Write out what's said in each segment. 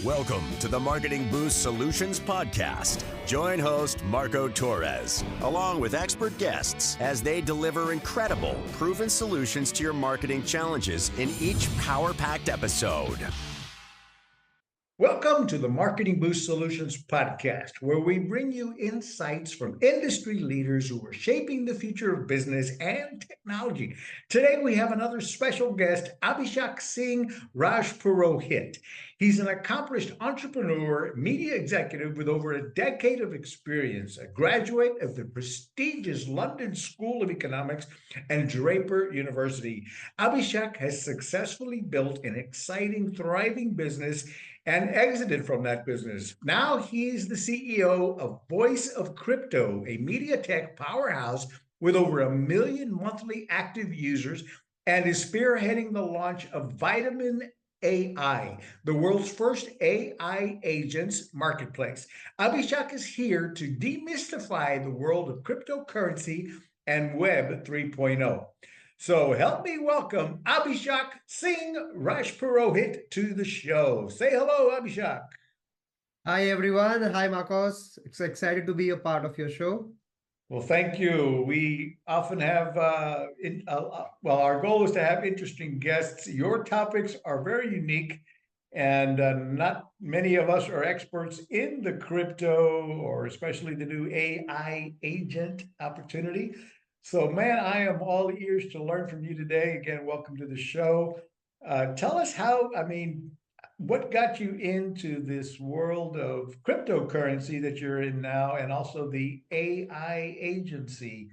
Welcome to the Marketing Boost Solutions Podcast. Join host Marco Torres, along with expert guests, as they deliver incredible, proven solutions to your marketing challenges in each power-packed episode. Welcome to the Marketing Boost Solutions Podcast, where we bring you insights from industry leaders who are shaping the future of business and technology. Today, we have another special guest, Abhishek Singh Rajpurohit. He's an accomplished entrepreneur, media executive with over a decade of experience, a graduate of the prestigious London School of Economics and Draper University. Abhishek has successfully built an exciting, thriving business and exited from that business. Now he's the CEO of Voice of Crypto, a media tech powerhouse with over 1 million monthly active users, and is spearheading the launch of Vitamin AI, the world's first AI agents marketplace. Abhishek is here to demystify the world of cryptocurrency and Web 3.0. So help me welcome Abhishek Singh Rajpurohit to the show. Say hello, Abhishek. Hi, everyone. Hi, Marcos. It's excited to be a part of your show. Well, thank you. We often have, our goal is to have interesting guests. Your topics are very unique, and not many of us are experts in the crypto or especially the new AI agent opportunity. So, man, I am all ears to learn from you today. Again, welcome to the show. Tell us what got you into this world of cryptocurrency that you're in now, and also the AI agency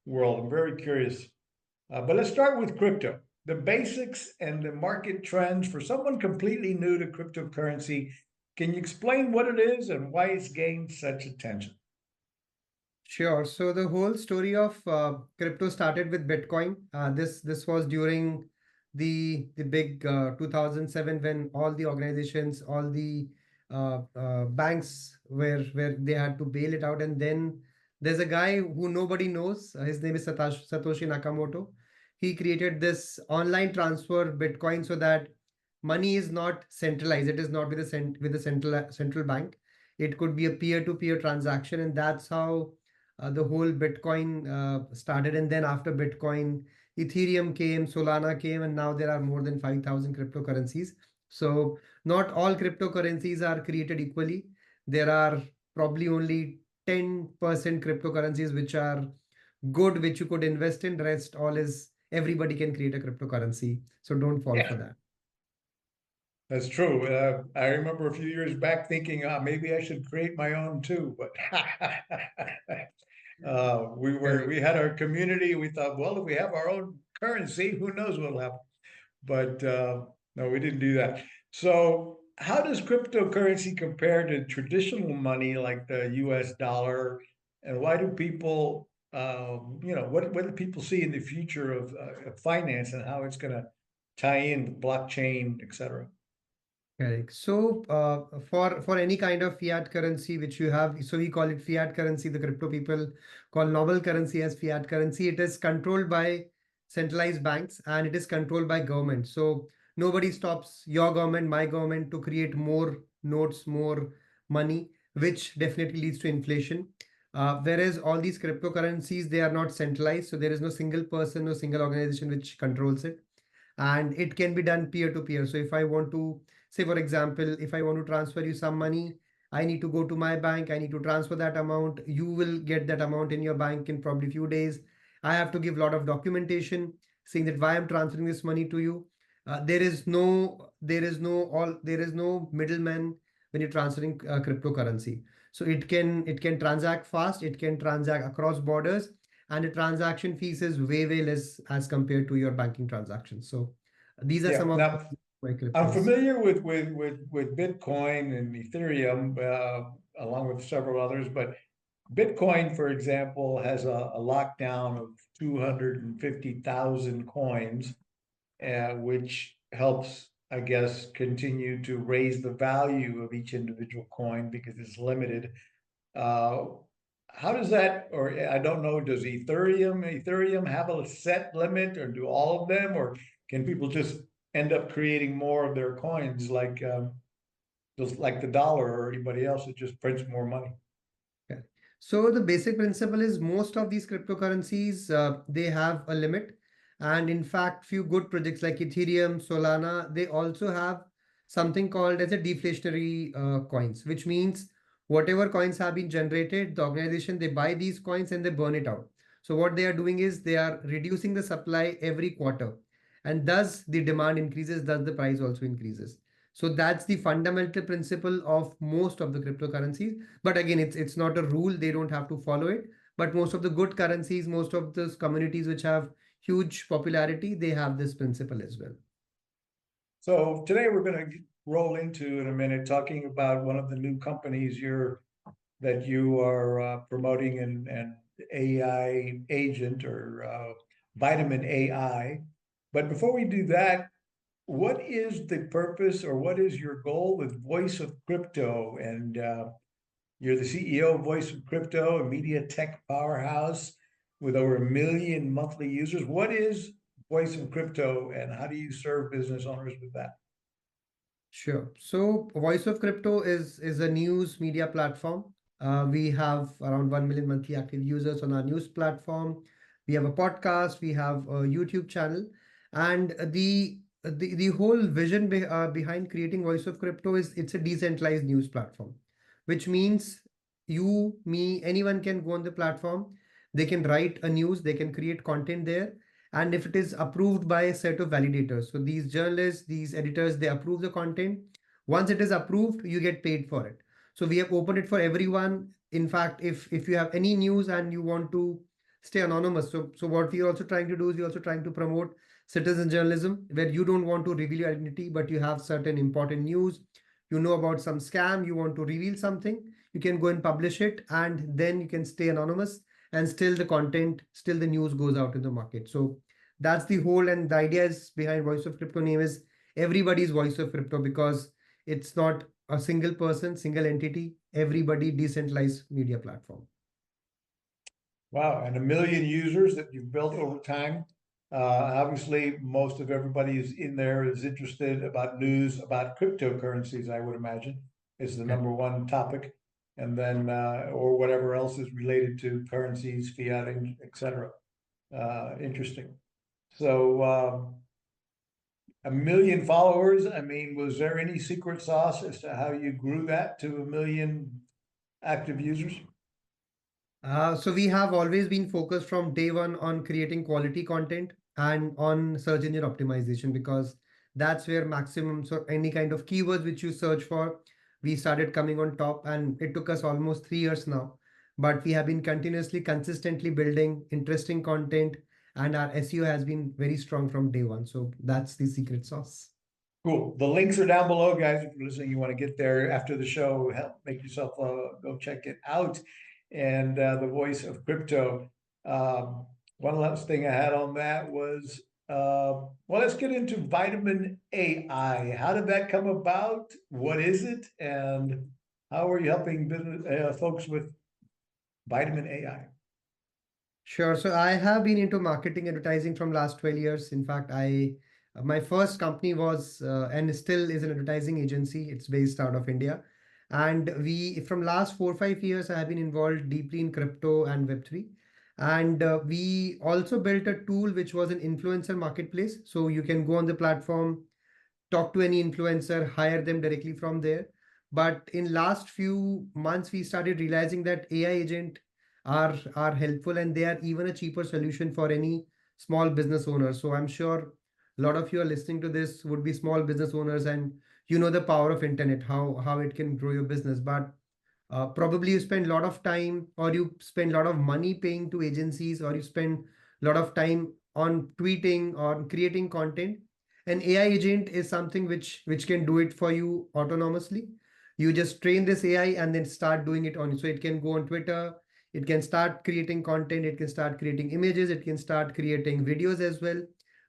world. I'm very curious. But let's start with crypto, the basics and the market trends for someone completely new to cryptocurrency. Can you explain what it is and why it's gained such attention? Sure. So the whole story of crypto started with Bitcoin. This was during the big 2007, when all the organizations, all the banks where they had to bail it out. And then there's a guy who nobody knows. His name is Satoshi Nakamoto. He created this online transfer Bitcoin so that money is not centralized. It is not with the central bank. It could be a peer-to-peer transaction, and that's how the whole Bitcoin started. And then after Bitcoin, Ethereum came, Solana came, and now there are more than 5,000 cryptocurrencies. So not all cryptocurrencies are created equally. There are probably only 10% cryptocurrencies which are good, which you could invest in. The rest all is everybody can create a cryptocurrency. So don't fall for that. That's true. I remember a few years back thinking, maybe I should create my own too. But we had our community. We thought, well, if we have our own currency, who knows what'll happen? But no, we didn't do that. So how does cryptocurrency compare to traditional money like the US dollar? And why do people, what do people see in the future of finance and how it's going to tie in with blockchain, et cetera? Correct. So for any kind of fiat currency which you have, so we call it fiat currency. The crypto people call novel currency as fiat currency. It is controlled by centralized banks and it is controlled by government. So nobody stops your government, my government, to create more notes, more money, which definitely leads to inflation. Whereas all these cryptocurrencies, they are not centralized. So there is no single person, no single organization which controls it. And it can be done peer to peer. So if I want to, say, for example, if I want to transfer you some money, I need to go to my bank. I need to transfer that amount. You will get that amount in your bank in probably a few days. I have to give a lot of documentation saying that why I'm transferring this money to you. There is no middleman when you're transferring cryptocurrency. So it can transact fast. It can transact across borders, and the transaction fees is way less as compared to your banking transactions. So these are some of I'm familiar with Bitcoin and Ethereum, along with several others, but Bitcoin, for example, has a lockdown of 250,000 coins, which helps, I guess, continue to raise the value of each individual coin because it's limited. How does that, or I don't know, does Ethereum have a set limit, or do all of them, or can people just end up creating more of their coins like just like the dollar or anybody else, it just prints more money. Okay. So the basic principle is most of these cryptocurrencies, they have a limit. And in fact, few good projects like Ethereum, Solana, they also have something called as a deflationary coins, which means whatever coins have been generated, the organization, they buy these coins and they burn it out. So what they are doing is they are reducing the supply every quarter. And thus the demand increases, thus the price also increases. So that's the fundamental principle of most of the cryptocurrencies. But again, it's not a rule. They don't have to follow it. But most of the good currencies, most of those communities which have huge popularity, they have this principle as well. So today we're going to roll into in a minute talking about one of the new companies that you are promoting and AI agent or vitamin AI. But before we do that, what is the purpose or what is your goal with Voice of Crypto? And you're the CEO of Voice of Crypto, a media tech powerhouse with over 1 million monthly users. What is Voice of Crypto and how do you serve business owners with that? Sure. So Voice of Crypto is a news media platform. We have around 1 million monthly active users on our news platform. We have a podcast, we have a YouTube channel, and the whole vision behind creating Voice of Crypto is it's a decentralized news platform, which means you, me, anyone can go on the platform. They can write a news, they can create content there, and if it is approved by a set of validators, so these journalists, these editors, they approve the content. Once it is approved, you get paid for it. So we have opened it for everyone. In fact, if you have any news and you want to stay anonymous, so what we're also trying to do is we're also trying to promote citizen journalism, where you don't want to reveal your identity, but you have certain important news, you know about some scam, you want to reveal something, you can go and publish it, and then you can stay anonymous, and still the content, still the news goes out in the market. So that's the whole, and the idea is behind Voice of Crypto name is everybody's Voice of Crypto, because it's not a single person, single entity, everybody, decentralized media platform. Wow, and 1 million users that you've built over time. Obviously, most of everybody is in there is interested about news about cryptocurrencies, I would imagine, is the number one topic. And then, or whatever else is related to currencies, fiat, et cetera. Interesting. So, 1 million followers. I mean, was there any secret sauce as to how you grew that to 1 million active users? So we have always been focused from day one on creating quality content and on search engine optimization, because that's where maximum, so any kind of keywords which you search for, we started coming on top, and it took us almost 3 years now. But we have been continuously, consistently building interesting content, and our SEO has been very strong from day one. So that's the secret sauce. Cool. The links are down below, guys. If you're listening, you want to get there after the show, help make yourself go check it out. And the Voice of Crypto. One last thing I had on that was, well, let's get into Vitamin AI. How did that come about? What is it? And how are you helping business folks with Vitamin AI? Sure. So I have been into marketing advertising from last 12 years. In fact, my first company was and still is an advertising agency. It's based out of India. And we, from last 4 or 5 years, I have been involved deeply in crypto and Web3. And we also built a tool which was an influencer marketplace. So you can go on the platform, talk to any influencer, hire them directly from there. But in last few months, we started realizing that AI agent are helpful, and they are even a cheaper solution for any small business owner. So I'm sure a lot of you are listening to this would be small business owners, and you know the power of internet, how it can grow your business. But probably you spend a lot of time, or you spend a lot of money paying to agencies, or you spend a lot of time on tweeting or creating content. An AI agent is something which can do it for you autonomously. You just train this AI and then start doing it on. So it can go on Twitter, it can start creating content, it can start creating images, it can start creating videos as well.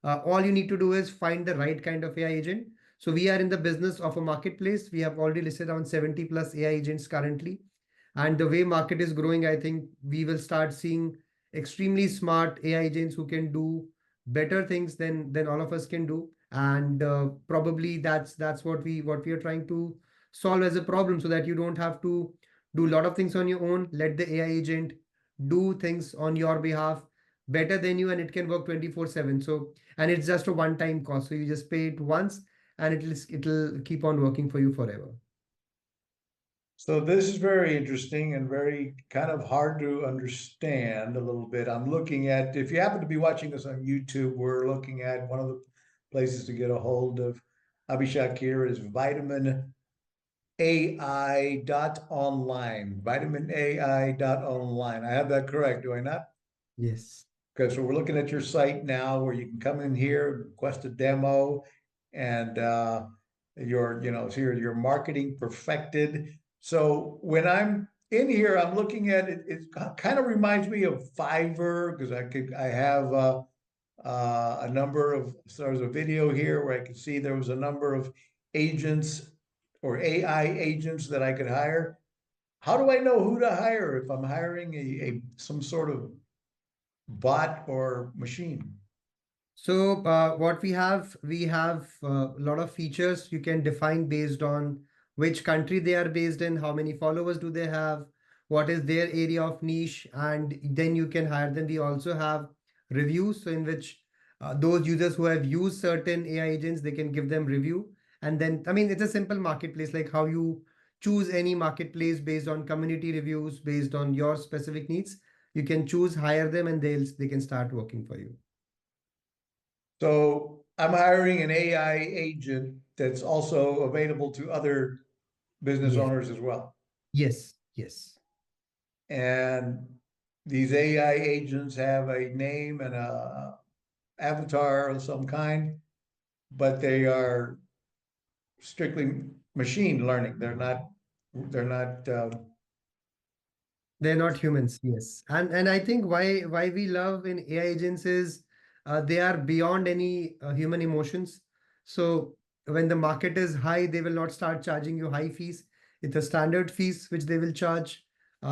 All you need to do is find the right kind of AI agent. So we are in the business of a marketplace. We have already listed around 70 plus AI agents currently. And the way market is growing, I think we will start seeing extremely smart AI agents who can do better things than all of us can do. And probably that's what we are trying to solve as a problem, so that you don't have to do a lot of things on your own. Let the AI agent do things on your behalf better than you, and it can work 24/7. So, and it's just a one-time cost. So you just pay it once, and it'll keep on working for you forever. So this is very interesting and very kind of hard to understand a little bit. I'm looking at, if you happen to be watching us on YouTube, we're looking at one of the places to get a hold of Abhishek here is vitaminai.online. I have that correct, do I not? Yes. Okay, so we're looking at your site now where you can come in here, request a demo, and so your marketing perfected. So when I'm in here, I'm looking at it, it kind of reminds me of Fiverr, because I have a number of, so there's a video here where I could see there was a number of agents or AI agents that I could hire. How do I know who to hire if I'm hiring some sort of bot or machine? So what we have a lot of features you can define based on which country they are based in, how many followers do they have, what is their area of niche, and then you can hire them. We also have reviews, so in which those users who have used certain AI agents, they can give them review. And then, I mean, it's a simple marketplace, like how you choose any marketplace based on community reviews, based on your specific needs. You can choose, hire them, and they can start working for you. So I'm hiring an AI agent that's also available to other business Yes. owners as well. Yes, yes. And these AI agents have a name and a avatar of some kind, but they are strictly machine learning. They're not They're not humans, yes. And I think why we love in AI agents is they are beyond any human emotions. So when the market is high, they will not start charging you high fees. It's a standard fees which they will charge.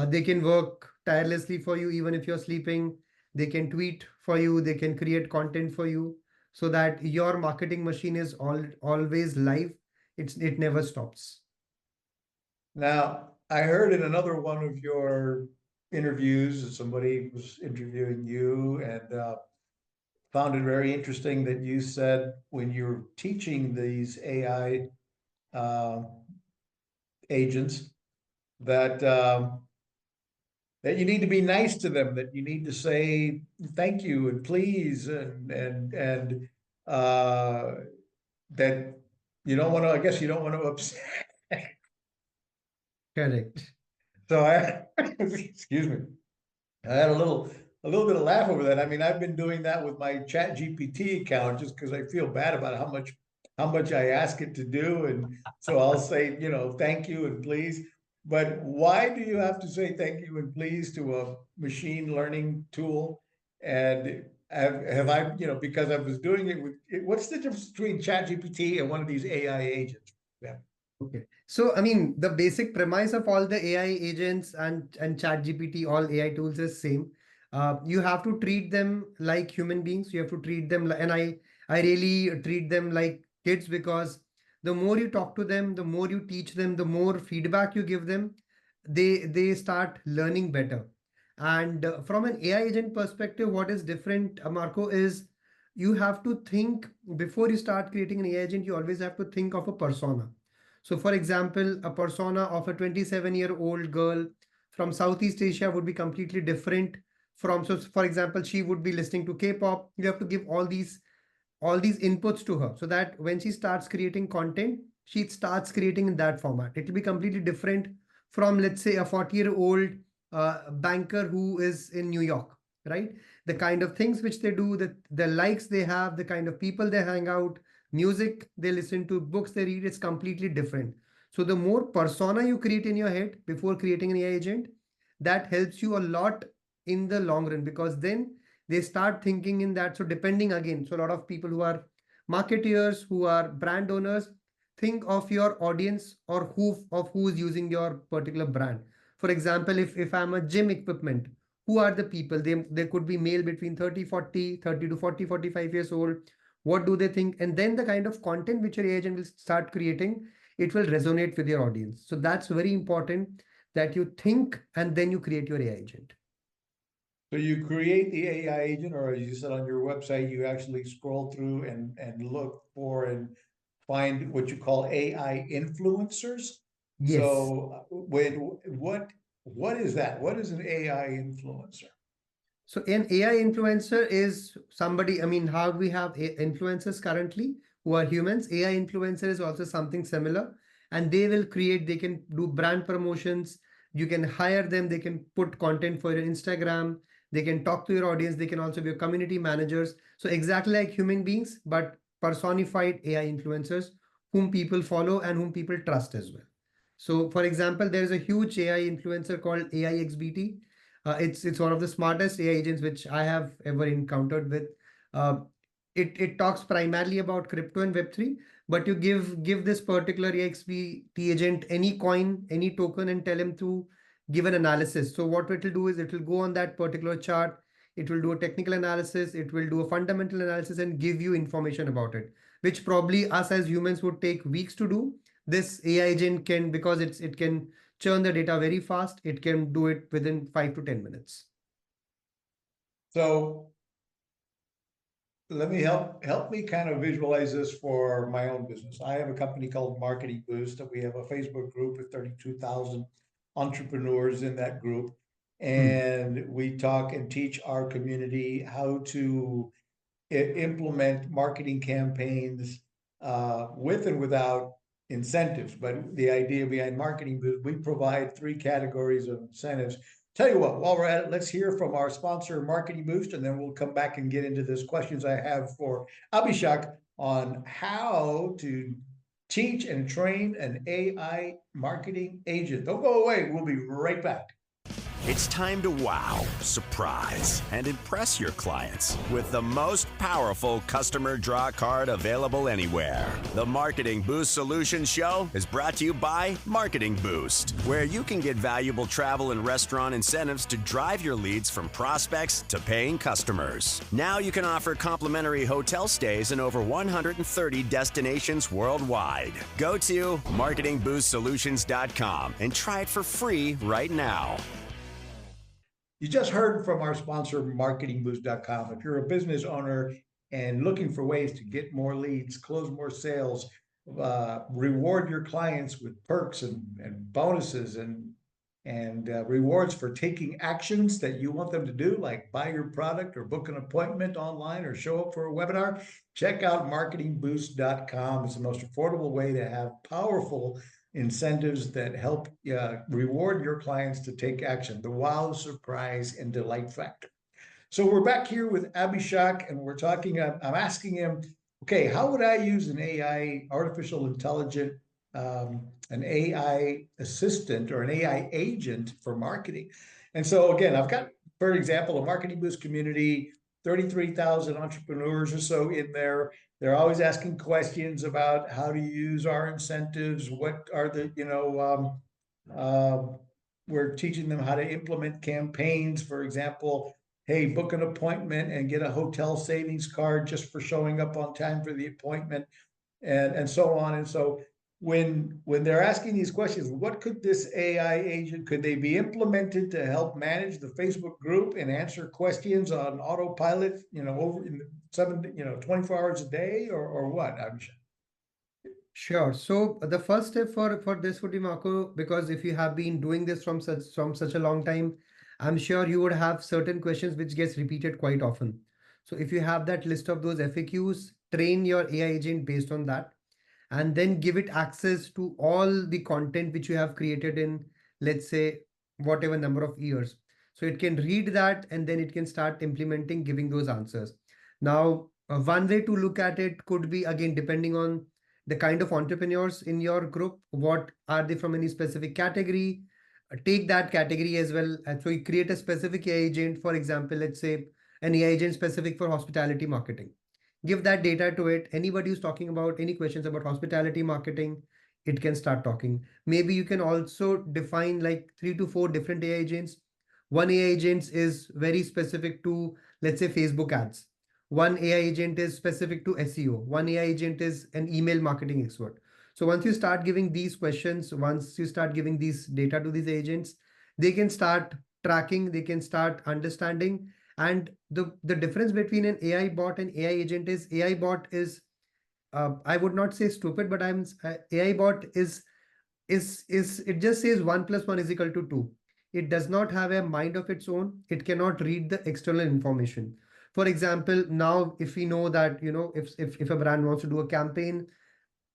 They can work tirelessly for you even if you're sleeping. They can tweet for you. They can create content for you, so that your marketing machine is always live. It never stops. Now, I heard in another one of your interviews that somebody was interviewing you and found it very interesting that you said when you're teaching these AI agents that that you need to be nice to them, that you need to say thank you and please and that you don't want to, I guess you don't want to upset. Correct. So I, excuse me, I had a little bit of laugh over that. I mean, I've been doing that with my Chat GPT account just because I feel bad about how much I ask it to do. And so I'll say, thank you and please. But why do you have to say thank you and please to a machine learning tool? And have I, because I was doing it with, what's the difference between Chat GPT and one of these AI agents? Yeah. Okay. So, I mean, the basic premise of all the AI agents and ChatGPT, all AI tools is same. You have to treat them like human beings. You have to treat them like, and I really treat them like kids, because the more you talk to them, the more you teach them, the more feedback you give them, they start learning better. And from an AI agent perspective, what is different, Marco, is you have to think before you start creating an AI agent. You always have to think of a persona. So, for example, a persona of a 27-year-old girl from Southeast Asia would be completely different from, so for example, she would be listening to K-pop. You have to give all these inputs to her, so that when she starts creating content, she starts creating in that format. It will be completely different from, let's say, a 40-year-old banker who is in New York, right? The kind of things which they do, the likes they have, the kind of people they hang out, music they listen to, books they read, it's completely different. So the more persona you create in your head before creating an AI agent, that helps you a lot in the long run, because then they start thinking in that. So depending again, so a lot of people who are marketeers, who are brand owners, think of your audience, or who's using your particular brand. For example, if I'm a gym equipment, who are the people? They could be male between 30 to 40, 45 years old. What do they think? And then the kind of content which your agent will start creating, it will resonate with your audience. So that's very important, that you think and then you create your AI agent. So you create the AI agent, or as you said on your website, you actually scroll through and look for and find what you call AI influencers. Yes. So what is that? What is an AI influencer? So an AI influencer is somebody, I mean, how we have influencers currently who are humans. AI influencer is also something similar, and they will create, they can do brand promotions. You can hire them, they can put content for your Instagram, they can talk to your audience, they can also be your community managers. So exactly like human beings, but personified AI influencers whom people follow and whom people trust as well. So for example, there is a huge AI influencer called AIXBT. It's one of the smartest AI agents which I have ever encountered with. Uh, it talks primarily about crypto and Web3, but you give this particular AIXBT agent any coin, any token, and tell him to give an analysis. So what it will do is it will go on that particular chart, it will do a technical analysis, it will do a fundamental analysis and give you information about it, which probably us as humans would take weeks to do. This AI agent can, because it can churn the data very fast, it can do it within 5 to 10 minutes. So let me help me kind of visualize this for my own business. I have a company called Marketing Boost, and we have a Facebook group with 32,000 entrepreneurs in that group. And we talk and teach our community how to implement marketing campaigns with and without incentives. But the idea behind Marketing Boost, we provide 3 categories of incentives. Tell you what, while we're at it, let's hear from our sponsor, Marketing Boost, and then we'll come back and get into this questions I have for Abhishek on how to teach and train an AI marketing agent. Don't go away. We'll be right back. It's time to wow, surprise, and impress your clients with the most powerful customer draw card available anywhere. The Marketing Boost Solutions Show is brought to you by Marketing Boost, where you can get valuable travel and restaurant incentives to drive your leads from prospects to paying customers. Now you can offer complimentary hotel stays in over 130 destinations worldwide. Go to marketingboostsolutions.com and try it for free right now. You just heard from our sponsor, marketingboost.com. If you're a business owner and looking for ways to get more leads, close more sales, reward your clients with perks and bonuses and rewards for taking actions that you want them to do, like buy your product or book an appointment online or show up for a webinar, check out marketingboost.com. It's the most affordable way to have powerful incentives that help reward your clients to take action, the wow, surprise, and delight factor. So we're back here with Abhishek, and we're talking, I'm asking him, okay, how would I use an AI, artificial intelligent, an AI assistant or an AI agent for marketing? And so again, I've got, for example, a Marketing Boost community, 33,000 entrepreneurs or so in there. They're always asking questions about how to use our incentives. What are the, we're teaching them how to implement campaigns. For example, hey, book an appointment and get a hotel savings card just for showing up on time for the appointment, and so on. And so when they're asking these questions, what could this AI agent, could they be implemented to help manage the Facebook group and answer questions on autopilot, over in 24 hours a day, or what? I'm sure. Sure. So the first step for this would be, Marco, because if you have been doing this from such a long time, I'm sure you would have certain questions which gets repeated quite often. So if you have that list of those FAQs, train your AI agent based on that, and then give it access to all the content which you have created in, let's say, whatever number of years. So it can read that and then it can start implementing, giving those answers. Now, one way to look at it could be, again, depending on the kind of entrepreneurs in your group, what are they from any specific category? Take that category as well. And so you create a specific AI agent, for example, let's say an AI agent specific for hospitality marketing. Give that data to it. Anybody who's talking about any questions about hospitality marketing, it can start talking. Maybe you can also define like 3 to 4 different AI agents. One AI agent is very specific to, let's say, Facebook ads. One AI agent is specific to SEO. One AI agent is an email marketing expert. So once you start giving these questions, once you start giving these data to these agents, they can start tracking, they can start understanding. And the difference between an AI bot and AI agent is AI bot is, I would not say stupid, but AI bot is it just says 1 + 1 is equal to 2. It does not have a mind of its own. It cannot read the external information. For example, now if we know that, if a brand wants to do a campaign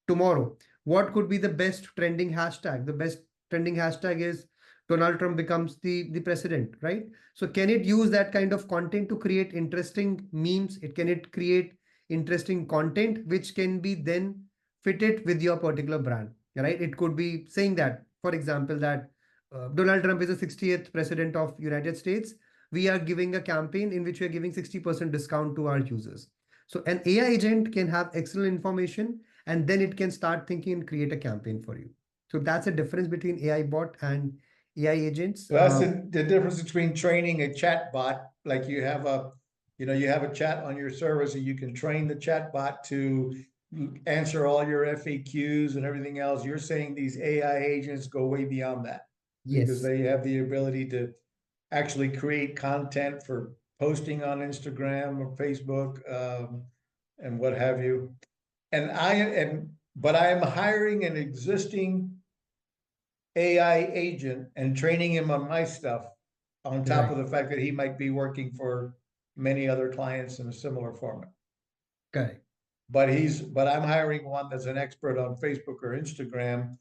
tomorrow, what could be the best trending hashtag? The best trending hashtag is Donald Trump becomes the president, right? So can it use that kind of content to create interesting memes? It create interesting content which can be then fitted with your particular brand, right? It could be saying that, for example, that Donald Trump is the 60th president of United States. We are giving a campaign in which we are giving 60% discount to our users. So an AI agent can have excellent information, and then it can start thinking and create a campaign for you. So that's a difference between AI bot and AI agents. So that's the difference between training a chat bot, like you have a chat on your service and you can train the chat bot to answer all your FAQs and everything else. You're saying these AI agents go way beyond that because Yes, they have the ability to actually create content for posting on Instagram or Facebook, and what have you. But I am hiring an existing AI agent and training him on my stuff on top right, of the fact that he might be working for many other clients in a similar format. correct. But I'm hiring one that's an expert on Facebook or Instagram,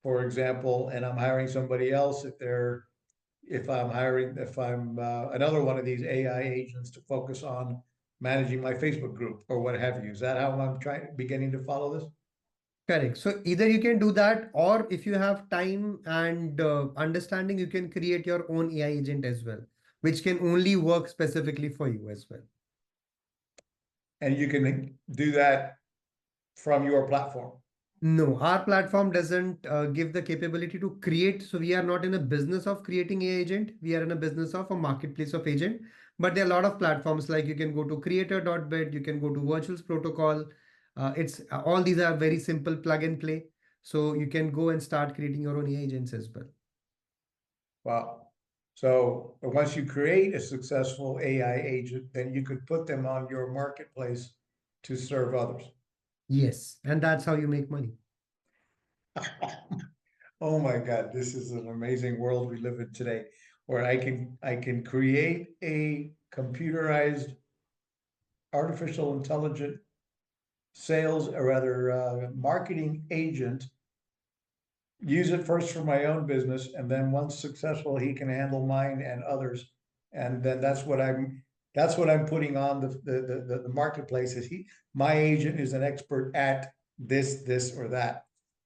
for example, and I'm hiring somebody else if I'm another one of these AI agents to focus on managing my Facebook group or what have you. Is that how I'm beginning to follow this? Correct. So either you can do that, or if you have time and understanding, you can create your own AI agent as well, which can only work specifically for you as well. And you can do that from your platform. No, our platform doesn't give the capability to create. So we are not in a business of creating AI agent. We are in a business of a marketplace of agent. But there are a lot of platforms, like you can go to creator.bit, you can go to Virtuals Protocol. It's all these are very simple plug and play. So you can go and start creating your own AI agents as well. Wow. So once you create a successful AI agent, then you could put them on your marketplace to serve others. Yes, and that's how you make money. Oh my God, this is an amazing world we live in today, where I can create a computerized artificial intelligent sales, or rather marketing agent, use it first for my own business, and then once successful, he can handle mine and others. And then that's what I'm putting on the marketplace is my agent is an expert at this or that.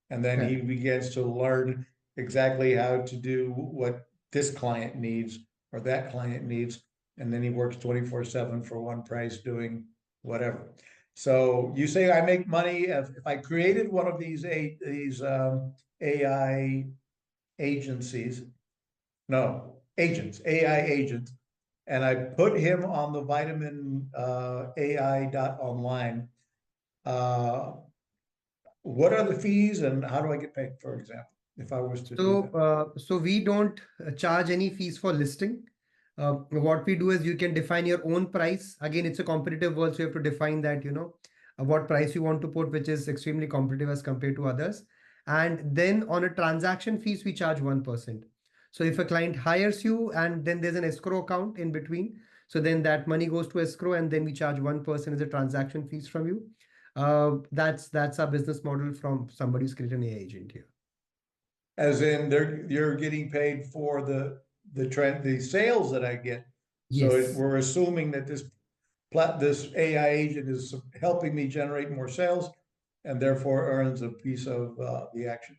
And then he Correct. begins to learn exactly how to do what this client needs or that client needs. And then he works 24/7 for one price doing whatever. So you say I make money if I created one of these AI agencies, no, agents, AI agents, and I put him on the vitamin AI.online. What are the fees and how do I get paid, for example, if I was to do that? So we don't charge any fees for listing. What we do is you can define your own price. Again, it's a competitive world, so you have to define that, what price you want to put, which is extremely competitive as compared to others. And then on a transaction fees, we charge 1%. So if a client hires you and then there's an escrow account in between, so then that money goes to escrow and then we charge 1% as a transaction fees from you. That's our business model from somebody who's created an AI agent here. As in you're getting paid for the sales that I get. So Yes. we're assuming that this AI agent is helping me generate more sales and therefore earns a piece of the action.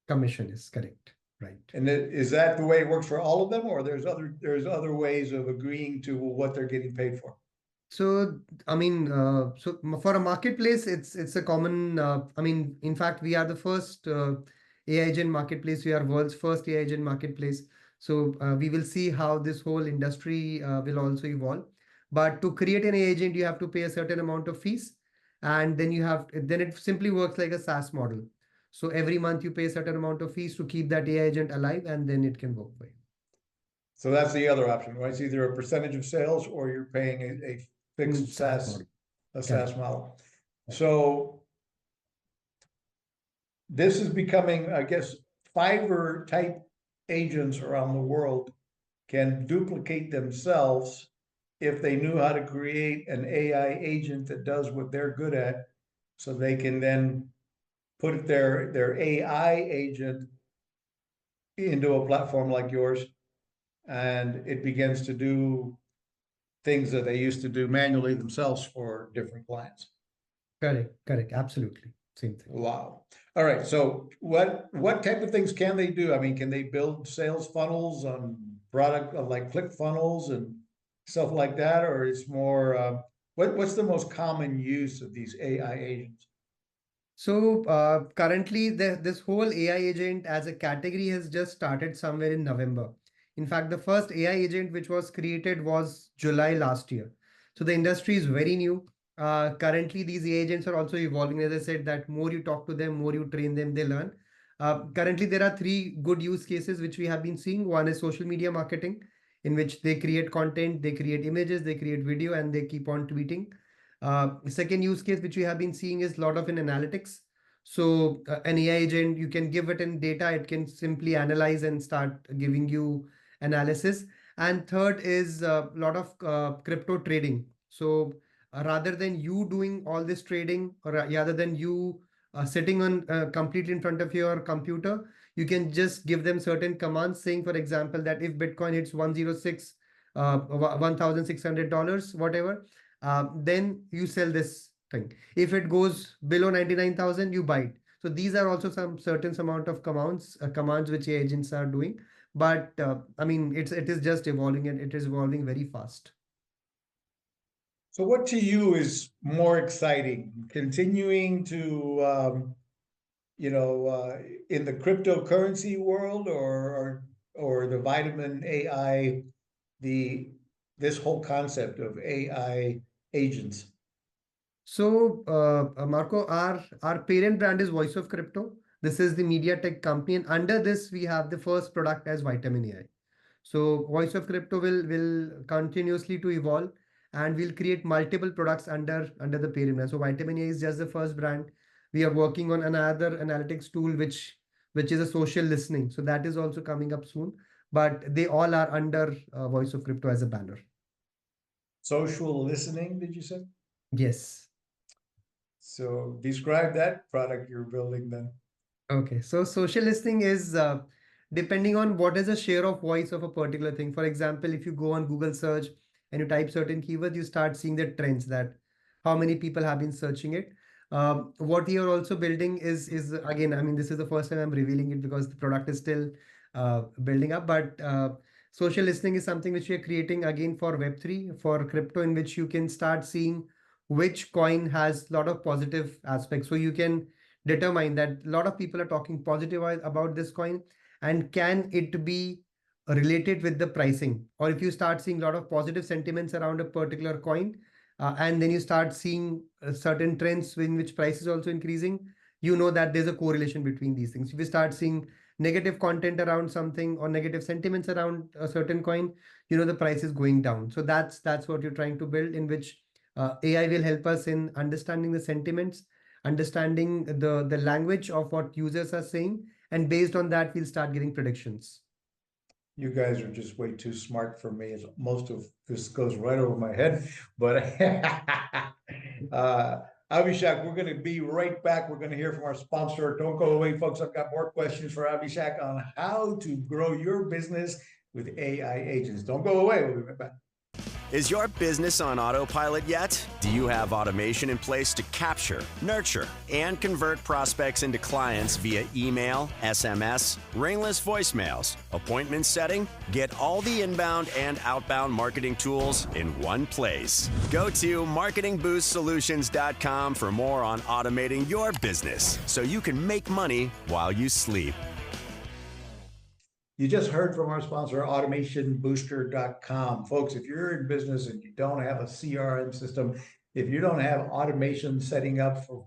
Commission is correct. Right. And is that the way it works for all of them, or there's other ways of agreeing to what they're getting paid for? So, I mean, for a marketplace, it's a common. I mean, in fact, we are the first AI agent marketplace. We are world's first AI agent marketplace. So we will see how this whole industry will also evolve. But to create an AI agent, you have to pay a certain amount of fees, and then it simply works like a SaaS model. So every month you pay a certain amount of fees to keep that AI agent alive, and then it can work for you. So that's the other option, right? It's either a percentage of sales or you're paying a fixed SaaS SaaS, model. a Correct. SaaS model. So this is becoming, I guess, Fiverr type agents around the world can duplicate themselves if they knew how to create an AI agent that does what they're good at, so they can then put their AI agent into a platform like yours, and it begins to do things that they used to do manually themselves for different clients. Correct. Absolutely. Same thing. Wow. All right. So what type of things can they do? I mean, can they build sales funnels on product like ClickFunnels and stuff like that, or it's more what's the most common use of these AI agents? So currently, this whole AI agent as a category has just started somewhere in November. In fact, the first AI agent which was created was July last year. So the industry is very new. Currently, these AI agents are also evolving. As I said, that more you talk to them, more you train them, they learn. Currently, there are three good use cases which we have been seeing. One is social media marketing, in which they create content, they create images, they create video, and they keep on tweeting. Second use case which we have been seeing is a lot of in analytics. So an AI agent, you can give it in data, it can simply analyze and start giving you analysis. And third is a lot of crypto trading. So rather than you doing all this trading, or rather than you sitting on completely in front of your computer, you can just give them certain commands saying, for example, that if Bitcoin hits 106, $1,600, whatever, then you sell this thing. If it goes below 99,000, you buy it. So these are also some certain amount of commands which agents are doing. But I mean, it is just evolving, and it is evolving very fast. So what to you is more exciting, continuing to in the cryptocurrency world, or the vitamin AI, the this whole concept of AI agents? So, Marco, our parent brand is Voice of Crypto. This is the media tech company, and under this we have the first product as Vitamin AI. So, Voice of Crypto will continuously to evolve, and we'll create multiple products under the parent brand. So, Vitamin AI is just the first brand. We are working on another analytics tool which is a social listening. So that is also coming up soon. But they all are under Voice of Crypto as a banner. Social listening, did you say? Yes. So describe that product you're building then. Okay, so social listening is depending on what is the share of voice of a particular thing. For example, if you go on Google search and you type certain keywords, you start seeing the trends, that how many people have been searching it. What we are also building is again, I mean, this is the first time I'm revealing it because the product is still building up. But social listening is something which we are creating again for Web3, for crypto, in which you can start seeing which coin has a lot of positive aspects. So you can determine that a lot of people are talking positive about this coin, and can it be related with the pricing. Or if you start seeing a lot of positive sentiments around a particular coin, and then you start seeing certain trends in which price is also increasing, you know that there's a correlation between these things. If you start seeing negative content around something or negative sentiments around a certain coin, you know the price is going down. So that's what you're trying to build, in which AI will help us in understanding the sentiments, understanding the language of what users are saying, and based on that we'll start getting predictions. You guys are just way too smart for me. Most of this goes right over my head. But Abhishek, we're going to be right back. We're going to hear from our sponsor. Don't go away, folks. I've got more questions for Abhishek on how to grow your business with AI agents. Don't go away. We'll be right back. Is your business on autopilot yet? Do you have automation in place to capture, nurture, and convert prospects into clients via email, SMS, ringless voicemails, appointment setting? Get all the inbound and outbound marketing tools in one place. Go to marketingboostsolutions.com for more on automating your business so you can make money while you sleep. You just heard from our sponsor, automationbooster.com. Folks, if you're in business and you don't have a CRM system, if you don't have automation setting up to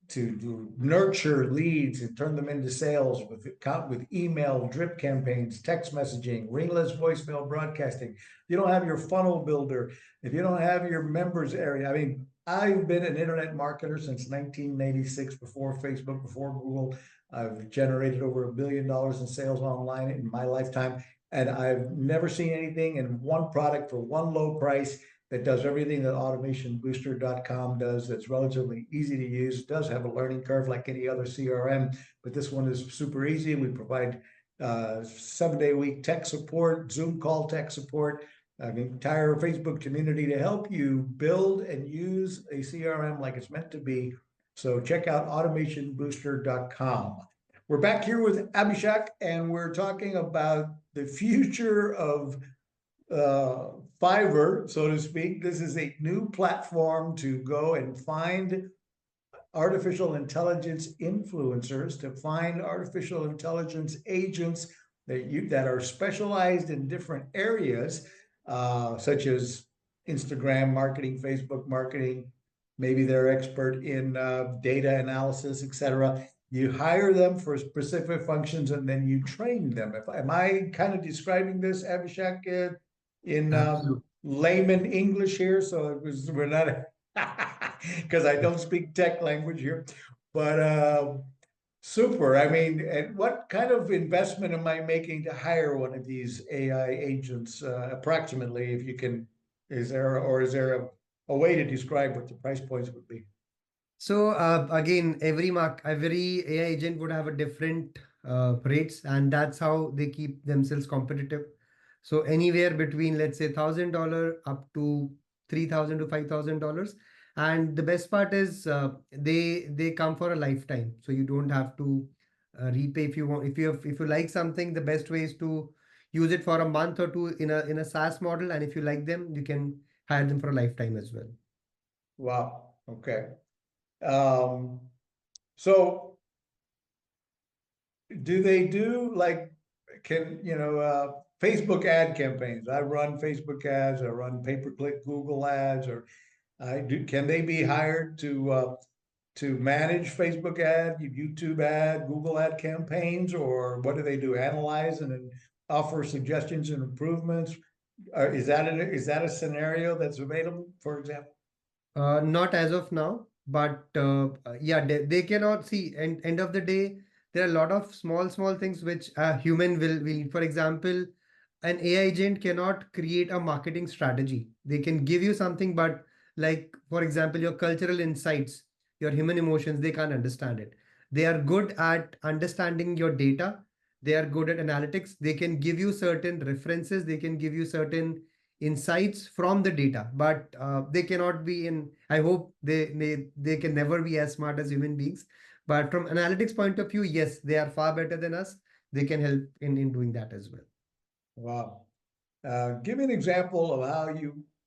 to nurture leads and turn them into sales with email, drip campaigns, text messaging, ringless voicemail broadcasting. You don't have your funnel builder. If you don't have your members area, I mean, I've been an internet marketer since 1986, before Facebook, before Google. I've generated over $1 billion in sales online in my lifetime, and I've never seen anything in one product for one low price that does everything that automationbooster.com does. That's relatively easy to use. It does have a learning curve like any other CRM, but this one is super easy. We provide 7-day-a-week tech support, Zoom call tech support, an entire Facebook community to help you build and use a CRM like it's meant to be. So check out automationbooster.com. We're back here with Abhishek, and we're talking about the future of Fiverr, so to speak. This is a new platform to go and find artificial intelligence influencers, to find artificial intelligence agents that are specialized in different areas, such as Instagram marketing, Facebook marketing. Maybe they're expert in data analysis, etc. You hire them for specific functions, and then you train them. Am I kind of describing this, Abhishek, in layman English here? So we're not, because I don't speak tech language here, but super. I mean, and what kind of investment am I making to hire one of these AI agents, approximately, if you can? Is there a way to describe what the price points would be? So again, every AI agent would have a different rates, and that's how they keep themselves competitive. So anywhere between, let's say, $1,000 up to $3,000 to $5,000. And the best part is they come for a lifetime, so you don't have to repay if you want. If you like something, the best way is to use it for a month or two in a SaaS model, and if you like them, you can hire them for a lifetime as well. Wow. Okay. So do they do like, Facebook ad campaigns? I run Facebook ads, I run pay-per-click Google ads, or can they be hired to manage Facebook ad, YouTube ad, Google ad campaigns, or what do they do? Analyze and then offer suggestions and improvements? Is that a scenario that's available, for example? Not as of now, but yeah, they cannot see. And end of the day, there are a lot of small things which a human will need. For example, an AI agent cannot create a marketing strategy. They can give you something, but like for example, your cultural insights, your human emotions, they can't understand it. They are good at understanding your data. They are good at analytics. They can give you certain references. They can give you certain insights from the data, but they cannot be in. I hope they can never be as smart as human beings, but from analytics point of view, yes, they are far better than us. They can help in doing that as well. Wow. Give me an example of how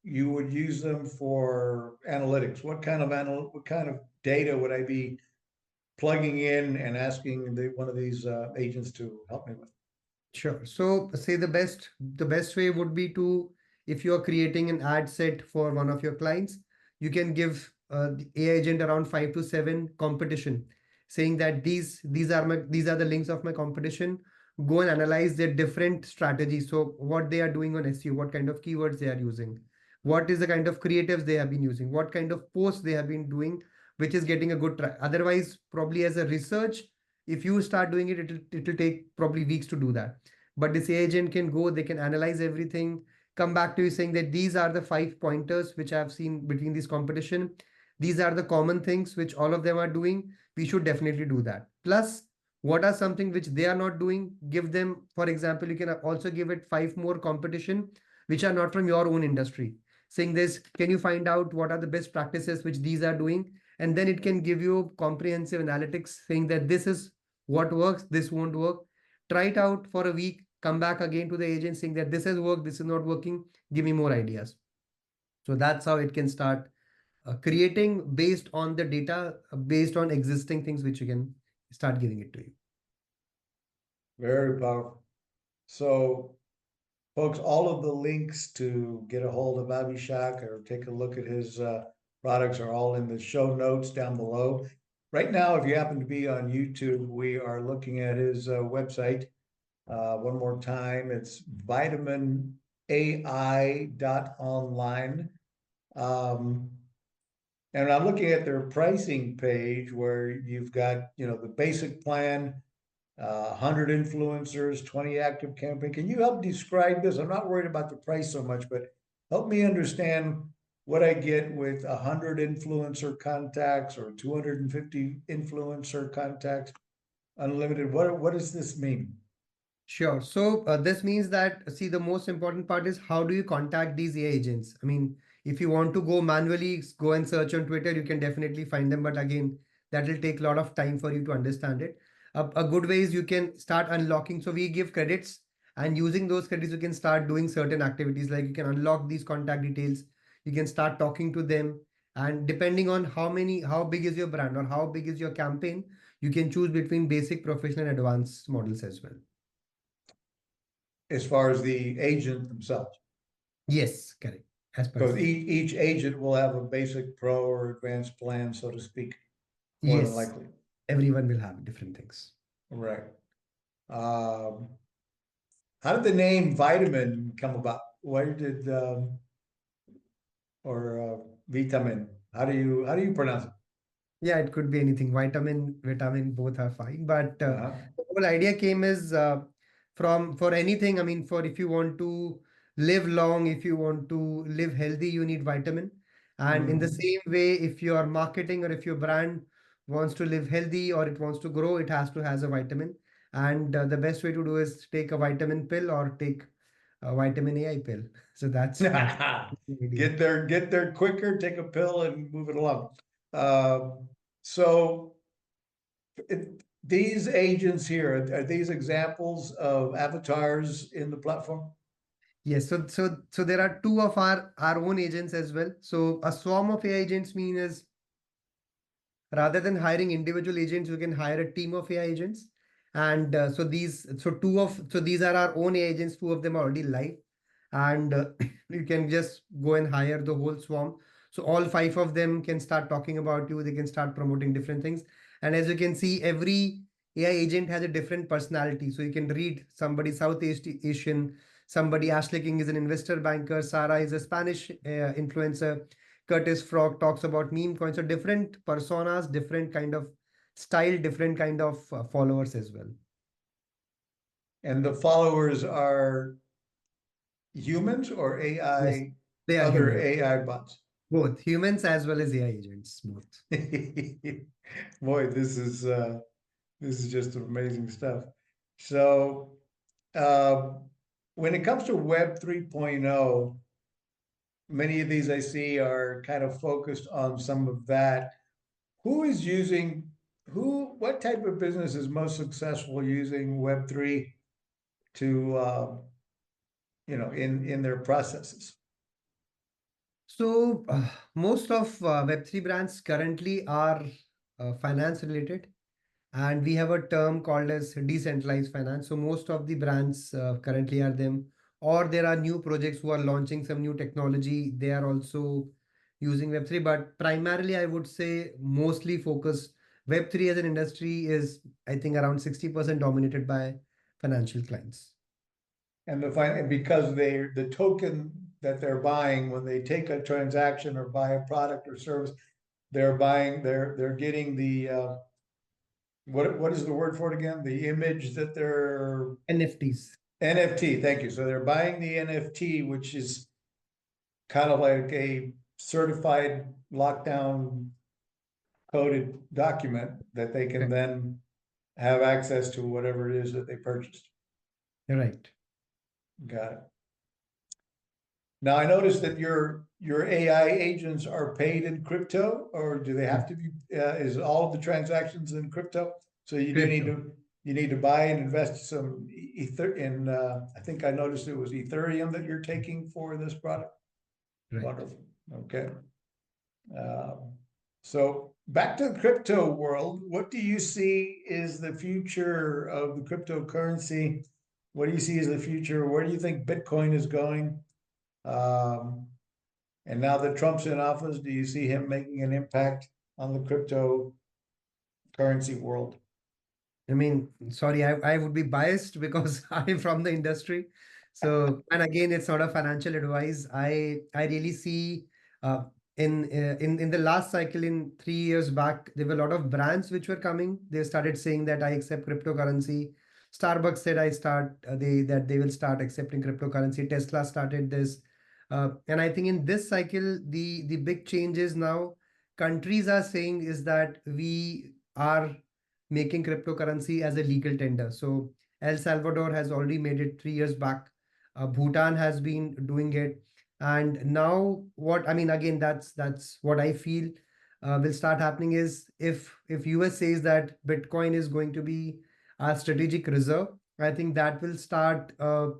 you would use them for analytics. What kind of data would I be plugging in and asking one of these agents to help me with? Sure. So say the best way would be to, if you are creating an ad set for one of your clients, you can give the AI agent around 5 to 7 competition, saying that these are the links of my competition. Go and analyze their different strategies. So what they are doing on SEO, what kind of keywords they are using, what is the kind of creatives they have been using, what kind of posts they have been doing, which is getting a good track. Otherwise, probably as a research, if you start doing it, it'll take probably weeks to do that. But this agent can go, they can analyze everything, come back to you saying that these are the 5 pointers which I've seen between this competition. These are the common things which all of them are doing. We should definitely do that. Plus, what are something which they are not doing? Give them, for example, you can also give it 5 more competition which are not from your own industry. Saying this, can you find out what are the best practices which these are doing? And then it can give you comprehensive analytics saying that this is what works, this won't work. Try it out for a week, come back again to the agent saying that this has worked, this is not working, give me more ideas. So that's how it can start creating based on the data, based on existing things which you can start giving it to you. Very powerful. So, folks, all of the links to get a hold of Abhishek or take a look at his products are all in the show notes down below. Right now, if you happen to be on YouTube, we are looking at his website. One more time, it's vitaminai.online. And I'm looking at their pricing page where you've got, the basic plan, 100 influencers, 20 active campaign. Can you help describe this? I'm not worried about the price so much, but help me understand what I get with 100 influencer contacts or 250 influencer contacts, unlimited. What does this mean? Sure. So this means that, see, the most important part is how do you contact these AI agents? I mean, if you want to go manually, go and search on Twitter, you can definitely find them. But again, that will take a lot of time for you to understand it. A good way is you can start unlocking. So we give credits, and using those credits, you can start doing certain activities. Like you can unlock these contact details. You can start talking to them. And depending on how big is your brand or how big is your campaign, you can choose between basic, professional, and advanced models as well. As far as the agent themselves. Yes, correct. As per So each agent will have a basic, pro, or advanced plan, so to speak, more than yes, likely. everyone will have different things. Right. How did the name Vitamin come about? Where did vitamin? How do you pronounce it? Yeah, it could be anything. Vitamin, both are fine. But Uh-huh. the whole idea came is from for anything. I mean, for if you want to live long, if you want to live healthy, you need vitamin. And in the Mhm. same way, if your marketing or if your brand wants to live healthy or it wants to grow, it has to has a vitamin. And the best way to do is take a vitamin pill or take a vitamin AI pill. So that's the idea. Get there quicker, take a pill and move it along. So these agents here, are these examples of avatars in the platform? Yes, so there are two of our own agents as well. So a swarm of AI agents mean is rather than hiring individual agents, you can hire a team of AI agents. And so these are our own AI agents. Two of them are already live, and you can just go and hire the whole swarm. So all five of them can start talking about you. They can start promoting different things. And as you can see, every AI agent has a different personality. So you can read somebody Southeast Asian, somebody Ashley King is an investor banker, Sarah is a Spanish influencer, Curtis Frog talks about meme coins. So different personas, different kind of style, different kind of followers as well. And the followers are humans or Yes, AI, they are other human. AI bots? Both humans as well as AI agents, both. Boy, this is just amazing stuff. So when it comes to Web 3.0, many of these I see are kind of focused on some of that. Who is using what type of business is most successful using Web3 to in their processes? So most of Web3 brands currently are finance related. And we have a term called as decentralized finance. So most of the brands currently are them, or there are new projects who are launching some new technology. They are also using Web3, but primarily I would say mostly focused. Web3 as an industry is, I think, around 60% dominated by financial clients. And because the token that they're buying when they take a transaction or buy a product or service, they're getting the what is the word for it again? The image that they're NFTs. NFT. Thank you. So they're buying the NFT, which is kind of like a certified lockdown coded document that they can Correct. then have access to whatever it is that they purchased. You're right. Got it. Now I noticed that your AI agents are paid in crypto, or do they have to be? Is all of the transactions in crypto? So you do need Crypto. to buy and invest some ether in. I think I noticed it was Ethereum that you're taking for this product. Right. Wonderful. Okay. So back to the crypto world, what do you see is the future of the cryptocurrency? What do you see as the future? Where do you think Bitcoin is going? And now that Trump's in office, do you see him making an impact on the crypto currency world? I mean, sorry, I would be biased because I'm from the industry. So, and again, it's not a financial advice. I really see uh, in the last cycle in 3 years back, there were a lot of brands which were coming. They started saying that I accept cryptocurrency. Starbucks said I start they will start accepting cryptocurrency. Tesla started this, and I think in this cycle, the big change is now countries are saying is that we are making cryptocurrency as a legal tender. So El Salvador has already made it 3 years back. Bhutan has been doing it, and now what I mean again, that's what I feel will start happening is if US says that Bitcoin is going to be our strategic reserve, I think that will start a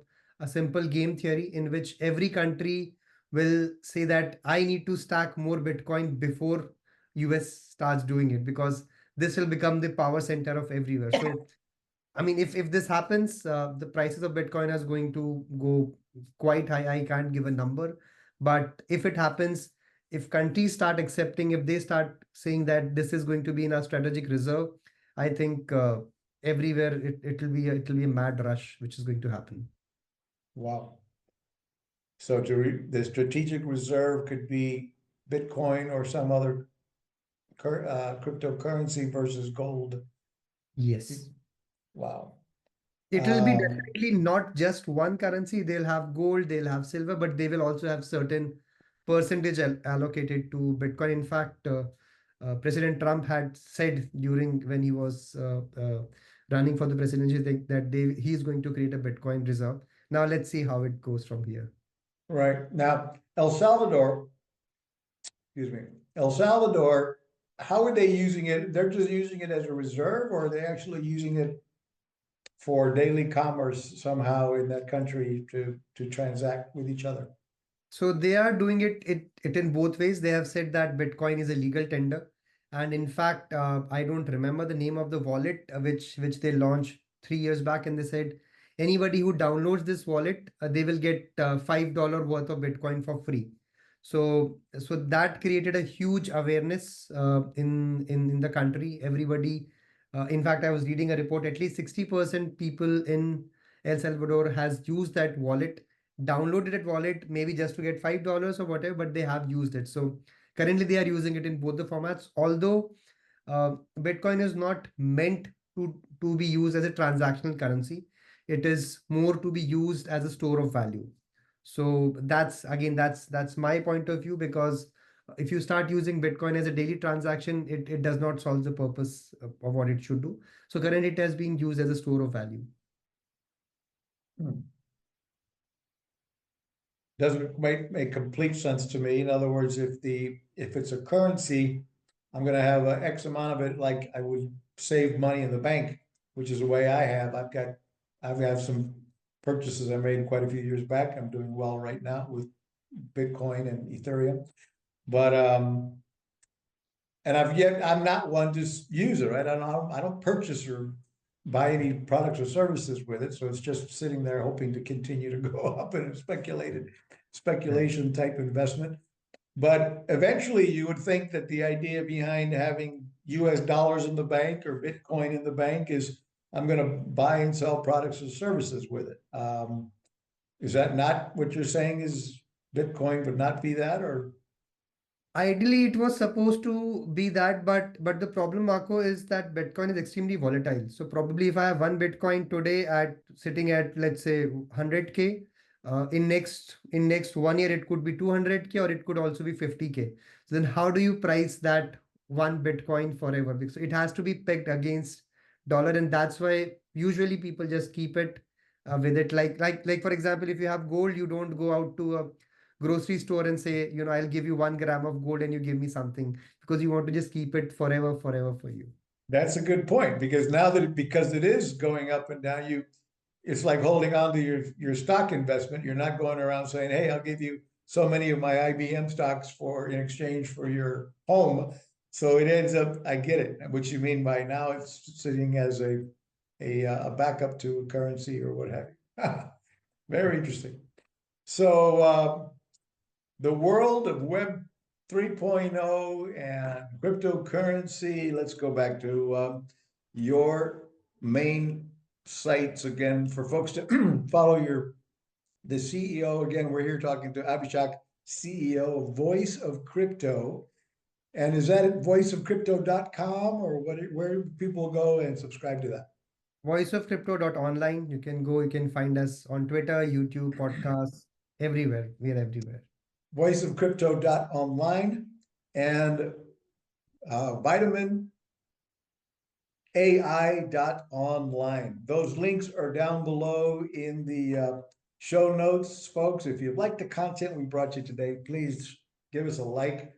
simple game theory in which every country will say that I need to stack more Bitcoin before US starts doing it because this will become the power center of everywhere. So, I mean, if this happens, the prices of Bitcoin is going to go quite high. I can't give a number, but if it happens, if countries start accepting, if they start saying that this is going to be in our strategic reserve, I think everywhere it will be a mad rush which is going to happen. Wow. So the strategic reserve could be Bitcoin or some other cryptocurrency versus gold. Yes. Wow. It will be Um, definitely not just one currency. They'll have gold, they'll have silver, but they will also have certain percentage allocated to Bitcoin. In fact, President Trump had said during when he was running for the presidency that he's going to create a Bitcoin reserve. Now let's see how it goes from here. right. Now, El Salvador, excuse me, El Salvador, how are they using it? They're just using it as a reserve, or are they actually using it for daily commerce somehow in that country to transact with each other? So they are doing it in both ways. They have said that Bitcoin is a legal tender, and in fact, I don't remember the name of the wallet which they launched 3 years back, and they said anybody who downloads this wallet, they will get $5 worth of Bitcoin for free. So that created a huge awareness in the country. Everybody, in fact, I was reading a report. At least 60% people in El Salvador has used that wallet, downloaded that wallet maybe just to get $5 or whatever, but they have used it. So currently they are using it in both the formats. Although Bitcoin is not meant to be used as a transactional currency, it is more to be used as a store of value. So that's again that's my point of view, because if you start using Bitcoin as a daily transaction, it does not solve the purpose of what it should do. So currently it has been used as a store of value. Hmm. Doesn't make complete sense to me. In other words, if it's a currency, I'm gonna have a X amount of it, like I would save money in the bank, which is the way I have. I've got some purchases I made quite a few years back. I'm doing well right now with Bitcoin and Ethereum. But and I'm not one to use it, right? I don't purchase or buy any products or services with it. So it's just sitting there hoping to continue to go up in a speculation type investment. But eventually you would think that the idea behind having US dollars in the bank or Bitcoin in the bank is I'm going to buy and sell products and services with it. Is that not what you're saying? Is Bitcoin would not be that, or? Ideally, it was supposed to be that, but the problem, Marco, is that Bitcoin is extremely volatile. So probably if I have one Bitcoin today at sitting at let's say 100K, in next 1 year it could be 200K or it could also be 50K. So then how do you price that one Bitcoin forever? Because it has to be pegged against dollar, and that's why usually people just keep it with it. Like for example, if you have gold, you don't go out to a grocery store and say, I'll give you 1 gram of gold and you give me something, because you want to just keep it forever, forever for you. That's a good point, because now because it is going up and down, it's like holding on to your stock investment. You're not going around saying, "Hey, I'll give you so many of my IBM stocks in exchange for your home." So it ends up, I get it, what you mean by now it's sitting as a backup to a currency or what have you. Very interesting. So the world of Web 3.0 and cryptocurrency. Let's go back to your main sites again for folks to follow the CEO. Again, we're here talking to Abhishek, CEO of Voice of Crypto. And is that at voiceofcrypto.com or where do people go and subscribe to that? Voiceofcrypto.online. You can go, you can find us on Twitter, YouTube, podcasts, everywhere. We are everywhere. Voiceofcrypto.online and vitamin AI.online. Those links are down below in the show notes, folks. If you like the content we brought you today, please give us a like.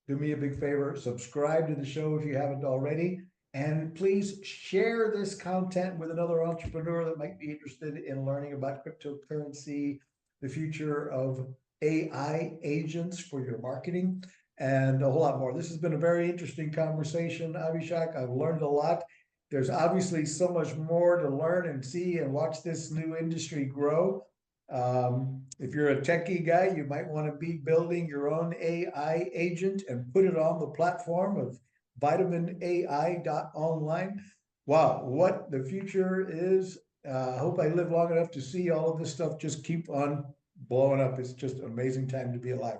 Do me a big favor, subscribe to the show if you haven't already. And please share this content with another entrepreneur that might be interested in learning about cryptocurrency, the future of AI agents for your marketing, and a whole lot more. This has been a very interesting conversation, Abhishek. I've learned a lot. There's obviously so much more to learn and see and watch this new industry grow. If you're a techie guy, you might want to be building your own AI agent and put it on the platform of vitaminai.online. Wow, what the future is. I hope I live long enough to see all of this stuff just keep on blowing up. It's just an amazing time to be alive.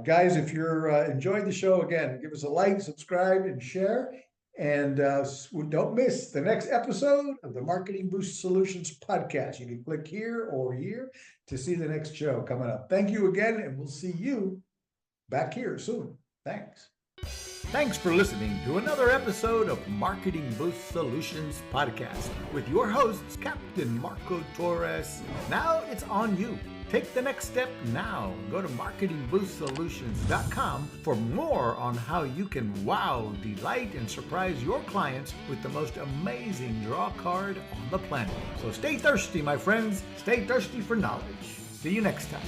Guys, if you're enjoying the show, again, give us a like, subscribe, and share. And don't miss the next episode of the Marketing Boost Solutions podcast. You can click here or here to see the next show coming up. Thank you again, and we'll see you back here soon. Thanks. Thanks for listening to another episode of Marketing Boost Solutions podcast with your hosts, Captain Marco Torres. Now it's on you. Take the next step now. Go to marketingboostsolutions.com for more on how you can wow, delight, and surprise your clients with the most amazing draw card on the planet. So stay thirsty, my friends. Stay thirsty for knowledge. See you next time.